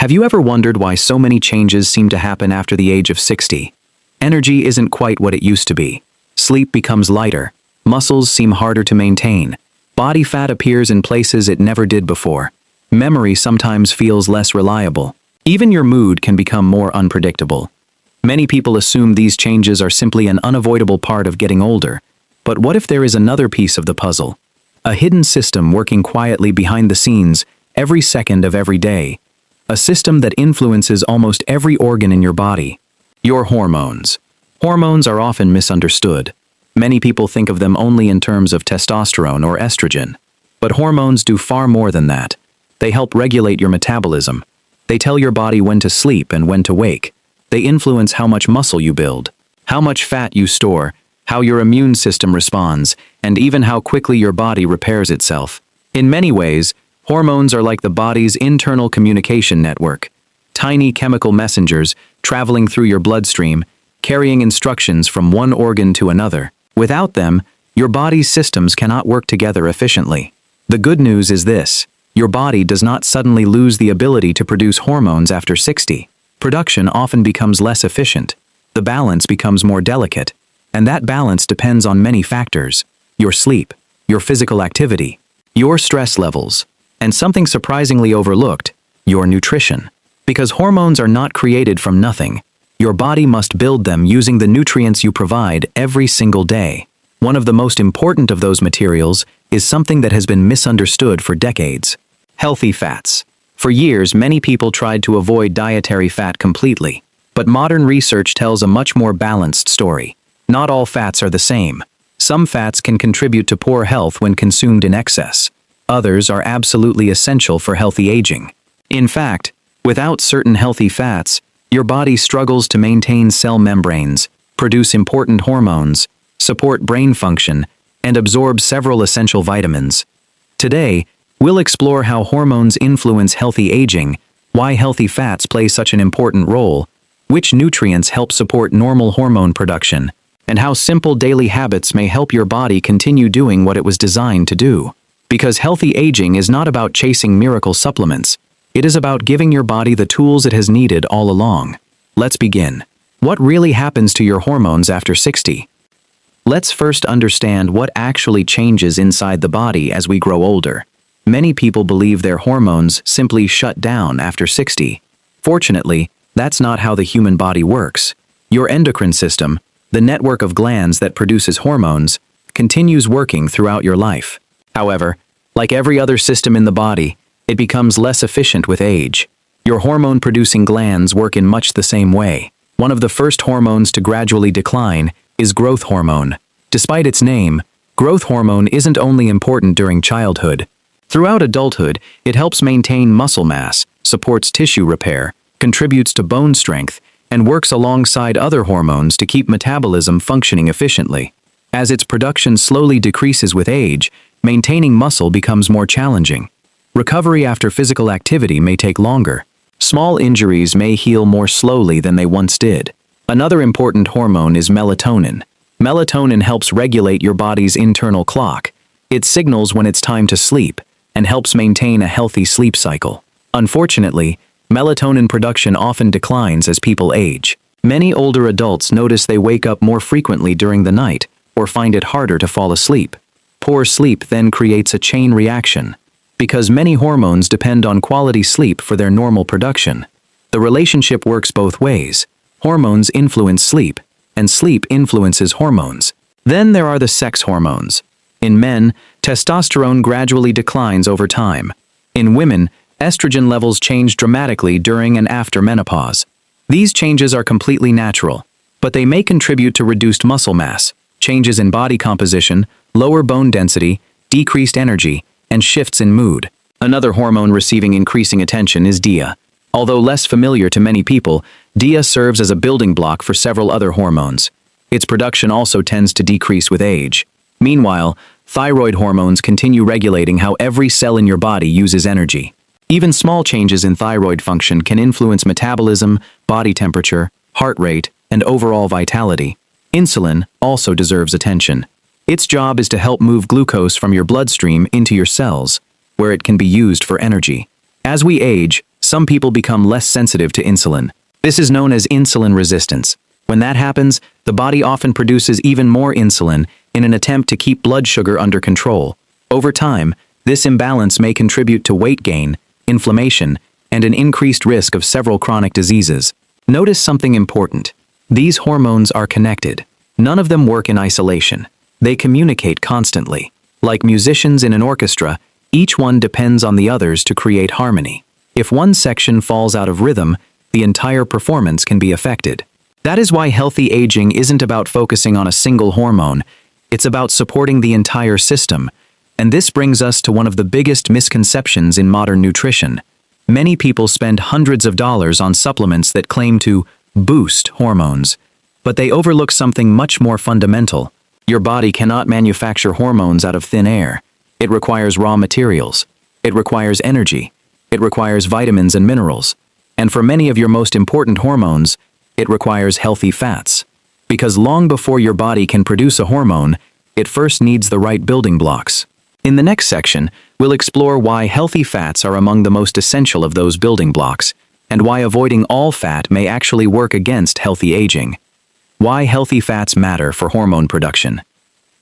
Have you ever wondered why so many changes seem to happen after the age of 60? Energy isn't quite what it used to be. Sleep becomes lighter. Muscles seem harder to maintain. Body fat appears in places it never did before. Memory sometimes feels less reliable. Even your mood can become more unpredictable. Many people assume these changes are simply an unavoidable part of getting older. But what if there is another piece of the puzzle? A hidden system working quietly behind the scenes every second of every day. A system that influences almost every organ in your body. Your hormones. Hormones are often misunderstood. Many people think of them only in terms of testosterone or estrogen. But hormones do far more than that. They help regulate your metabolism. They tell your body when to sleep and when to wake. They influence how much muscle you build, how much fat you store, how your immune system responds, and even how quickly your body repairs itself. In many ways, hormones are like the body's internal communication network. Tiny chemical messengers traveling through your bloodstream, carrying instructions from one organ to another. Without them, your body's systems cannot work together efficiently. The good news is this: your body does not suddenly lose the ability to produce hormones after 60. Production often becomes less efficient. The balance becomes more delicate. And that balance depends on many factors: your sleep, your physical activity, your stress levels, and something surprisingly overlooked, your nutrition. Because hormones are not created from nothing, your body must build them using the nutrients you provide every single day. One of the most important of those materials is something that has been misunderstood for decades: healthy fats. For years, many people tried to avoid dietary fat completely. But modern research tells a much more balanced story. Not all fats are the same. Some fats can contribute to poor health when consumed in excess. Others are absolutely essential for healthy aging. In fact, without certain healthy fats, your body struggles to maintain cell membranes, produce important hormones, support brain function, and absorb several essential vitamins. Today, we'll explore how hormones influence healthy aging, why healthy fats play such an important role, which nutrients help support normal hormone production, and how simple daily habits may help your body continue doing what it was designed to do. Because healthy aging is not about chasing miracle supplements. It is about giving your body the tools it has needed all along. Let's begin. What really happens to your hormones after 60? Let's first understand what actually changes inside the body as we grow older. Many people believe their hormones simply shut down after 60. Fortunately, that's not how the human body works. Your endocrine system, the network of glands that produces hormones, continues working throughout your life. However, like every other system in the body, it becomes less efficient with age. Your hormone-producing glands work in much the same way. One of the first hormones to gradually decline is growth hormone. Despite its name, growth hormone isn't only important during childhood. Throughout adulthood, it helps maintain muscle mass, supports tissue repair, contributes to bone strength, and works alongside other hormones to keep metabolism functioning efficiently. As its production slowly decreases with age, maintaining muscle becomes more challenging. Recovery after physical activity may take longer. Small injuries may heal more slowly than they once did. Another important hormone is melatonin. Melatonin helps regulate your body's internal clock. It signals when it's time to sleep and helps maintain a healthy sleep cycle. Unfortunately, melatonin production often declines as people age. Many older adults notice they wake up more frequently during the night or find it harder to fall asleep. Poor sleep then creates a chain reaction. Because many hormones depend on quality sleep for their normal production, the relationship works both ways. Hormones influence sleep, and sleep influences hormones. Then there are the sex hormones. In men, testosterone gradually declines over time. In women, estrogen levels change dramatically during and after menopause. These changes are completely natural, but they may contribute to reduced muscle mass, changes in body composition, lower bone density, decreased energy, and shifts in mood. Another hormone receiving increasing attention is DHEA. Although less familiar to many people, DHEA serves as a building block for several other hormones. Its production also tends to decrease with age. Meanwhile, thyroid hormones continue regulating how every cell in your body uses energy. Even small changes in thyroid function can influence metabolism, body temperature, heart rate, and overall vitality. Insulin also deserves attention. Its job is to help move glucose from your bloodstream into your cells, where it can be used for energy. As we age, some people become less sensitive to insulin. This is known as insulin resistance. When that happens, the body often produces even more insulin in an attempt to keep blood sugar under control. Over time, this imbalance may contribute to weight gain, inflammation, and an increased risk of several chronic diseases. Notice something important. These hormones are connected. None of them work in isolation. They communicate constantly. Like musicians in an orchestra, each one depends on the others to create harmony. If one section falls out of rhythm, the entire performance can be affected. That is why healthy aging isn't about focusing on a single hormone. It's about supporting the entire system. And this brings us to one of the biggest misconceptions in modern nutrition. Many people spend hundreds of dollars on supplements that claim to boost hormones. But they overlook something much more fundamental. Your body cannot manufacture hormones out of thin air. It requires raw materials. It requires energy. It requires vitamins and minerals. And for many of your most important hormones, it requires healthy fats. Because long before your body can produce a hormone, it first needs the right building blocks. In the next section, we'll explore why healthy fats are among the most essential of those building blocks, and why avoiding all fat may actually work against healthy aging. Why healthy fats matter for hormone production.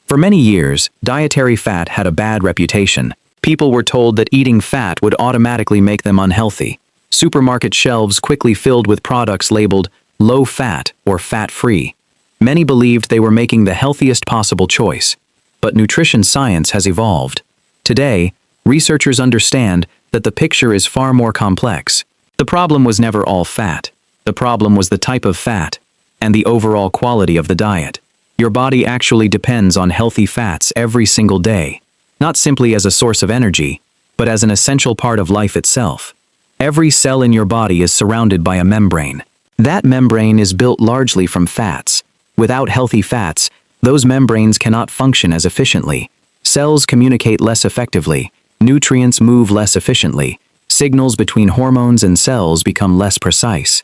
For many years, dietary fat had a bad reputation. People were told that eating fat would automatically make them unhealthy. Supermarket shelves quickly filled with products labeled low fat or fat-free. Many believed they were making the healthiest possible choice. But nutrition science has evolved. Today, researchers understand that the picture is far more complex. The problem was never all fat. The problem was the type of fat and the overall quality of the diet. Your body actually depends on healthy fats every single day, not simply as a source of energy, but as an essential part of life itself. Every cell in your body is surrounded by a membrane. That membrane is built largely from fats. Without healthy fats, those membranes cannot function as efficiently. Cells communicate less effectively, nutrients move less efficiently, signals between hormones and cells become less precise.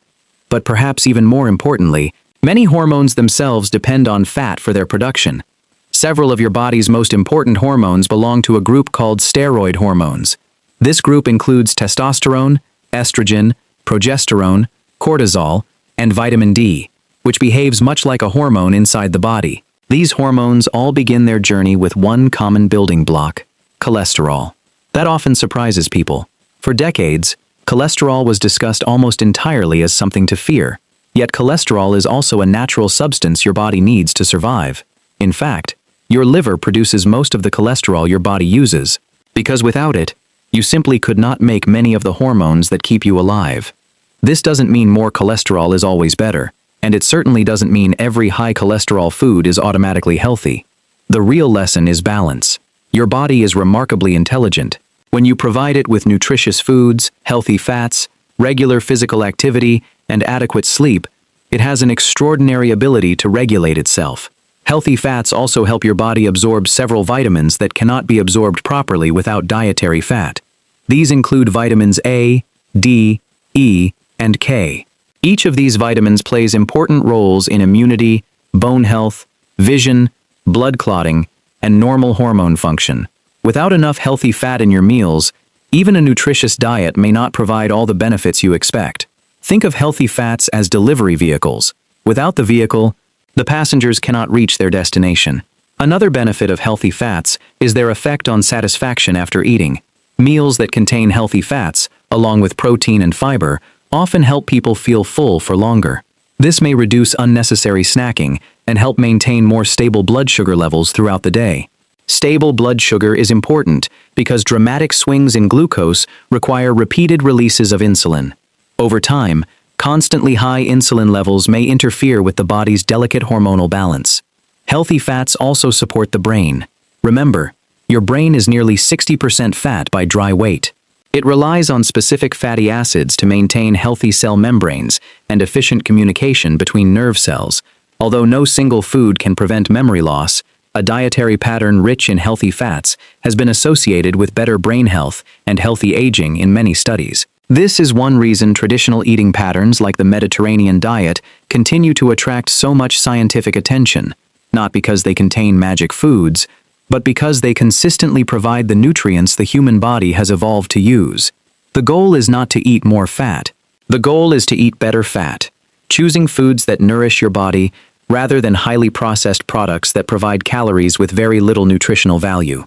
But perhaps even more importantly, many hormones themselves depend on fat for their production. Several of your body's most important hormones belong to a group called steroid hormones. This group includes testosterone, estrogen, progesterone, cortisol, and vitamin D, which behaves much like a hormone inside the body. These hormones all begin their journey with one common building block: cholesterol. That often surprises people. For decades, cholesterol was discussed almost entirely as something to fear. Yet cholesterol is also a natural substance your body needs to survive. In fact, your liver produces most of the cholesterol your body uses, because without it, you simply could not make many of the hormones that keep you alive. This doesn't mean more cholesterol is always better, and it certainly doesn't mean every high cholesterol food is automatically healthy. The real lesson is balance. Your body is remarkably intelligent. When you provide it with nutritious foods, healthy fats, regular physical activity, and adequate sleep, it has an extraordinary ability to regulate itself. Healthy fats also help your body absorb several vitamins that cannot be absorbed properly without dietary fat. These include vitamins A, D, E, and K. Each of these vitamins plays important roles in immunity, bone health, vision, blood clotting, and normal hormone function. Without enough healthy fat in your meals, even a nutritious diet may not provide all the benefits you expect. Think of healthy fats as delivery vehicles. Without the vehicle, the passengers cannot reach their destination. Another benefit of healthy fats is their effect on satisfaction after eating. Meals that contain healthy fats, along with protein and fiber, often help people feel full for longer. This may reduce unnecessary snacking and help maintain more stable blood sugar levels throughout the day. Stable blood sugar is important because dramatic swings in glucose require repeated releases of insulin. Over time, constantly high insulin levels may interfere with the body's delicate hormonal balance. Healthy fats also support the brain. Remember, your brain is nearly 60% fat by dry weight. It relies on specific fatty acids to maintain healthy cell membranes and efficient communication between nerve cells. Although no single food can prevent memory loss, a dietary pattern rich in healthy fats has been associated with better brain health and healthy aging in many studies. This is one reason traditional eating patterns like the Mediterranean diet continue to attract so much scientific attention, not because they contain magic foods, but because they consistently provide the nutrients the human body has evolved to use. The goal is not to eat more fat. The goal is to eat better fat, choosing foods that nourish your body rather than highly processed products that provide calories with very little nutritional value.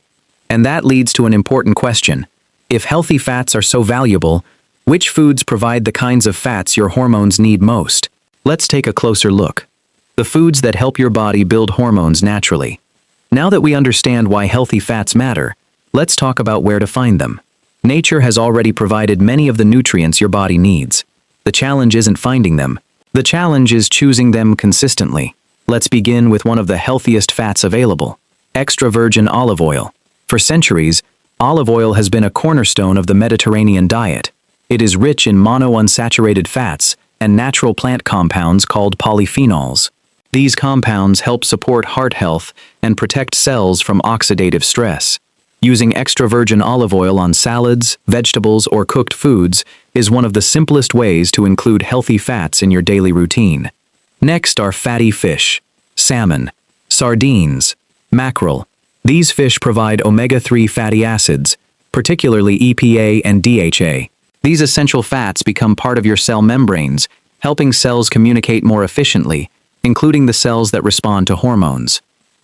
And that leads to an important question. If healthy fats are so valuable, which foods provide the kinds of fats your hormones need most? Let's take a closer look. The foods that help your body build hormones naturally. Now that we understand why healthy fats matter, let's talk about where to find them. Nature has already provided many of the nutrients your body needs. The challenge isn't finding them. The challenge is choosing them consistently. Let's begin with one of the healthiest fats available: extra virgin olive oil. For centuries, olive oil has been a cornerstone of the Mediterranean diet. It is rich in monounsaturated fats and natural plant compounds called polyphenols. These compounds help support heart health and protect cells from oxidative stress. Using extra virgin olive oil on salads, vegetables, or cooked foods is one of the simplest ways to include healthy fats in your daily routine. Next are fatty fish: salmon, sardines, mackerel. These fish provide omega-3 fatty acids, particularly EPA and DHA. These essential fats become part of your cell membranes, helping cells communicate more efficiently, including the cells that respond to hormones.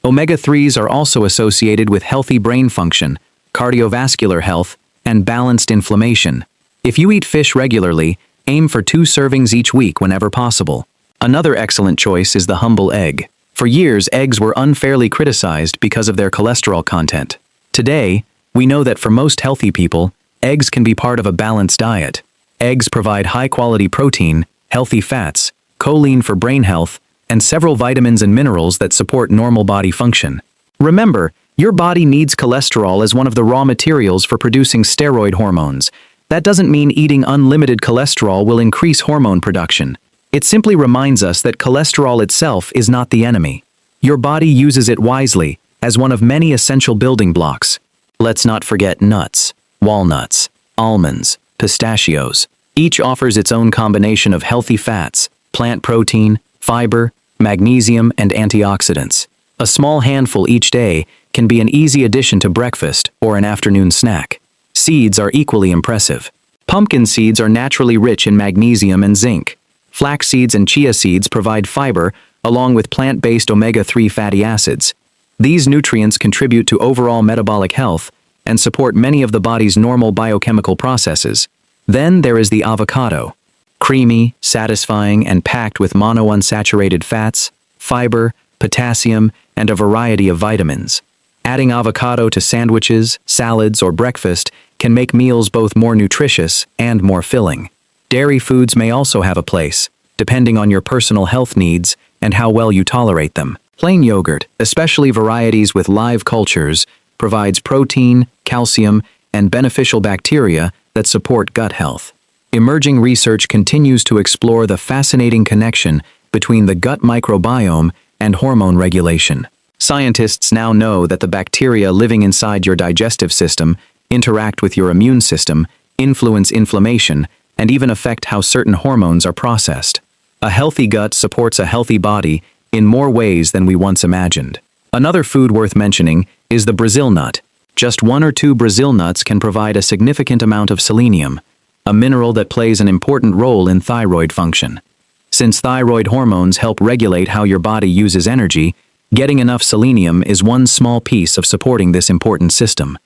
Omega-3s are also associated with healthy brain function, cardiovascular health, and balanced inflammation. If you eat fish regularly, aim for 2 servings each week whenever possible. Another excellent choice is the humble egg. For years, eggs were unfairly criticized because of their cholesterol content. Today, we know that for most healthy people, eggs can be part of a balanced diet. Eggs provide high-quality protein, healthy fats, choline for brain health, and several vitamins and minerals that support normal body function. Remember, your body needs cholesterol as one of the raw materials for producing steroid hormones. That doesn't mean eating unlimited cholesterol will increase hormone production. It simply reminds us that cholesterol itself is not the enemy. Your body uses it wisely, as one of many essential building blocks. Let's not forget nuts, walnuts, almonds, pistachios. Each offers its own combination of healthy fats, plant protein, fiber, magnesium, and antioxidants. A small handful each day can be an easy addition to breakfast or an afternoon snack. Seeds are equally impressive. Pumpkin seeds are naturally rich in magnesium and zinc. Flax seeds and chia seeds provide fiber, along with plant-based omega-3 fatty acids. These nutrients contribute to overall metabolic health and support many of the body's normal biochemical processes. Then there is the avocado. Creamy, satisfying, and packed with monounsaturated fats, fiber, potassium, and a variety of vitamins. Adding avocado to sandwiches, salads, or breakfast can make meals both more nutritious and more filling. Dairy foods may also have a place, depending on your personal health needs and how well you tolerate them. Plain yogurt, especially varieties with live cultures, provides protein, calcium, and beneficial bacteria that support gut health. Emerging research continues to explore the fascinating connection between the gut microbiome and hormone regulation. Scientists now know that the bacteria living inside your digestive system interact with your immune system, influence inflammation, and even affect how certain hormones are processed. A healthy gut supports a healthy body in more ways than we once imagined. Another food worth mentioning is the Brazil nut. Just 1 or 2 Brazil nuts can provide a significant amount of selenium, a mineral that plays an important role in thyroid function. Since thyroid hormones help regulate how your body uses energy, getting enough selenium is one small piece of supporting this important system.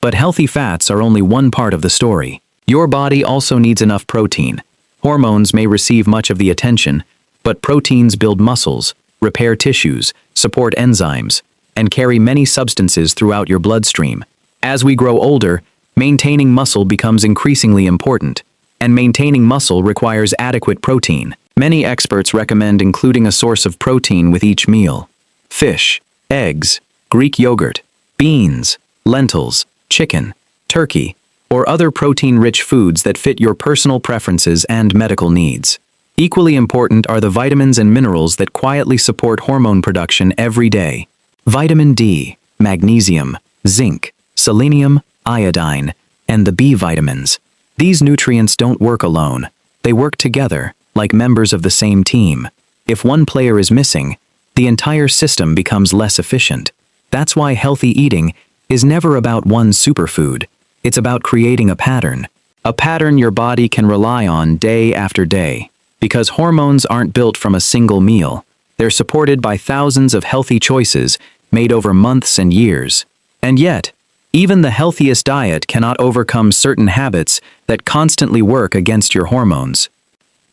But healthy fats are only one part of the story. Your body also needs enough protein. Hormones may receive much of the attention, but proteins build muscles, repair tissues, support enzymes, and carry many substances throughout your bloodstream. As we grow older, maintaining muscle becomes increasingly important, and maintaining muscle requires adequate protein. Many experts recommend including a source of protein with each meal. Fish, eggs, Greek yogurt, beans, lentils, chicken, turkey, or other protein-rich foods that fit your personal preferences and medical needs. Equally important are the vitamins and minerals that quietly support hormone production every day. Vitamin D, magnesium, zinc, selenium, iodine, and the B vitamins. These nutrients don't work alone. They work together, like members of the same team. If one player is missing, the entire system becomes less efficient. That's why healthy eating is never about one superfood. It's about creating a pattern. a pattern your body can rely on day after day. Because hormones aren't built from a single meal, they're supported by thousands of healthy choices made over months and years. And yet, even the healthiest diet cannot overcome certain habits that constantly work against your hormones.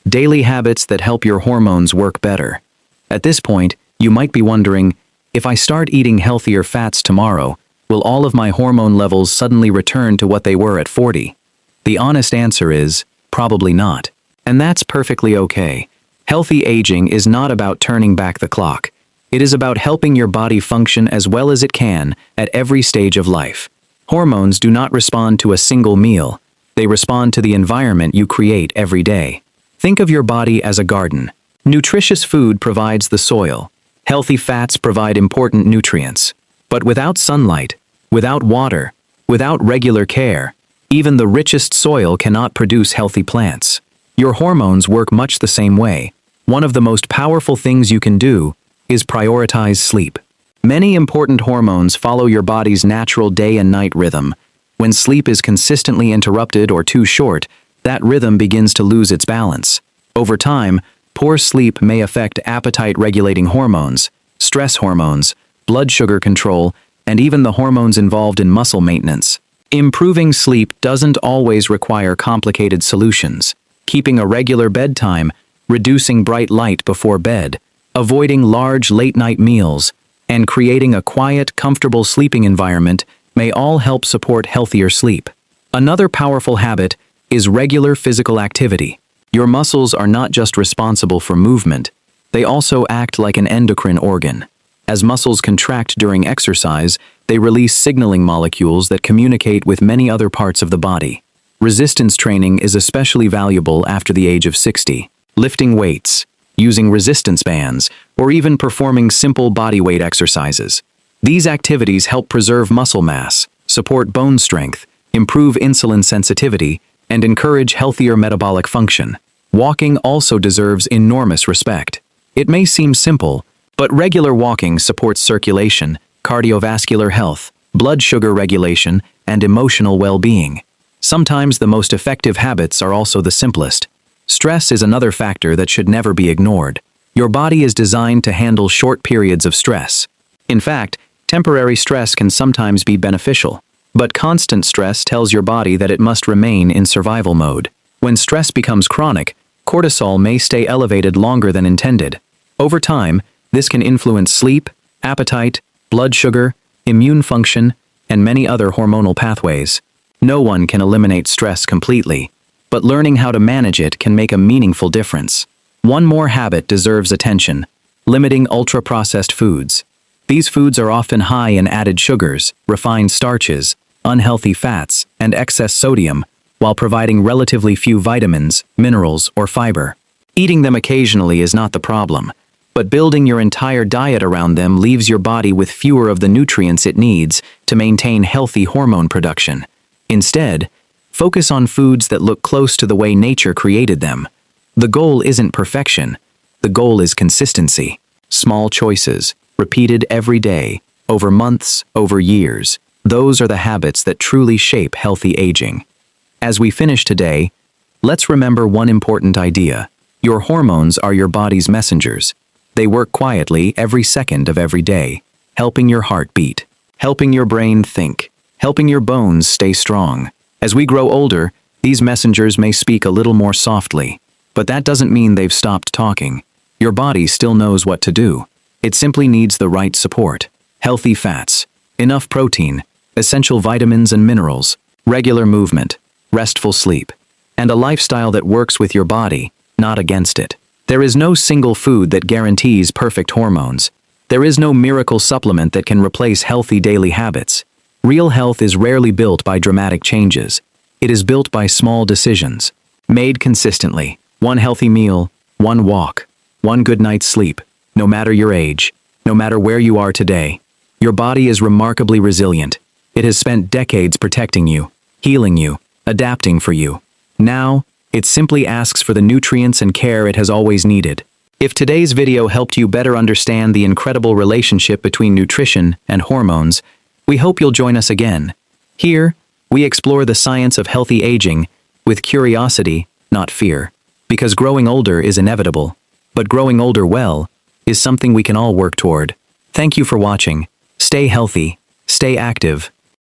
Daily habits that help your hormones work better. At this point, you might be wondering, if I start eating healthier fats tomorrow, will all of my hormone levels suddenly return to what they were at 40? The honest answer is, probably not. And that's perfectly okay. Healthy aging is not about turning back the clock. It is about helping your body function as well as it can at every stage of life. Hormones do not respond to a single meal. They respond to the environment you create every day. Think of your body as a garden. Nutritious food provides the soil. Healthy fats provide important nutrients. But without sunlight, without water, without regular care, even the richest soil cannot produce healthy plants. Your hormones work much the same way. One of the most powerful things you can do is prioritize sleep. Many important hormones follow your body's natural day and night rhythm. When sleep is consistently interrupted or too short, that rhythm begins to lose its balance. Over time, poor sleep may affect appetite-regulating hormones, stress hormones, blood sugar control, and even the hormones involved in muscle maintenance. Improving sleep doesn't always require complicated solutions. Keeping a regular bedtime, reducing bright light before bed, avoiding large late-night meals, and creating a quiet, comfortable sleeping environment may all help support healthier sleep. Another powerful habit is regular physical activity. Your muscles are not just responsible for movement, they also act like an endocrine organ. As muscles contract during exercise, they release signaling molecules that communicate with many other parts of the body. Resistance training is especially valuable after the age of 60. Lifting weights, using resistance bands, or even performing simple bodyweight exercises. These activities help preserve muscle mass, support bone strength, improve insulin sensitivity, and encourage healthier metabolic function. Walking also deserves enormous respect. It may seem simple, but regular walking supports circulation, cardiovascular health, blood sugar regulation, and emotional well-being. Sometimes the most effective habits are also the simplest. Stress is another factor that should never be ignored. Your body is designed to handle short periods of stress. In fact, temporary stress can sometimes be beneficial, but constant stress tells your body that it must remain in survival mode. When stress becomes chronic, cortisol may stay elevated longer than intended. Over time, this can influence sleep, appetite, blood sugar, immune function, and many other hormonal pathways. No one can eliminate stress completely, but learning how to manage it can make a meaningful difference. One more habit deserves attention: limiting ultra-processed foods. These foods are often high in added sugars, refined starches, unhealthy fats, and excess sodium, while providing relatively few vitamins, minerals, or fiber. Eating them occasionally is not the problem, but building your entire diet around them leaves your body with fewer of the nutrients it needs to maintain healthy hormone production. Instead, focus on foods that look close to the way nature created them. The goal isn't perfection. The goal is consistency. Small choices, repeated every day, over months, over years. Those are the habits that truly shape healthy aging. As we finish today, let's remember one important idea. Your hormones are your body's messengers. They work quietly every second of every day, helping your heart beat, helping your brain think, helping your bones stay strong. As we grow older, these messengers may speak a little more softly, but that doesn't mean they've stopped talking. Your body still knows what to do. It simply needs the right support. Healthy fats, enough protein, essential vitamins and minerals, regular movement, restful sleep, and a lifestyle that works with your body, not against it. There is no single food that guarantees perfect hormones. There is no miracle supplement that can replace healthy daily habits. Real health is rarely built by dramatic changes. It is built by small decisions, made consistently. One healthy meal, one walk, one good night's sleep. No matter your age, no matter where you are today, your body is remarkably resilient. It has spent decades protecting you, healing you, adapting for you. Now, it simply asks for the nutrients and care it has always needed. If today's video helped you better understand the incredible relationship between nutrition and hormones, we hope you'll join us again. Here, we explore the science of healthy aging with curiosity, not fear. Because growing older is inevitable, but growing older well is something we can all work toward. Thank you for watching. Stay healthy, stay active,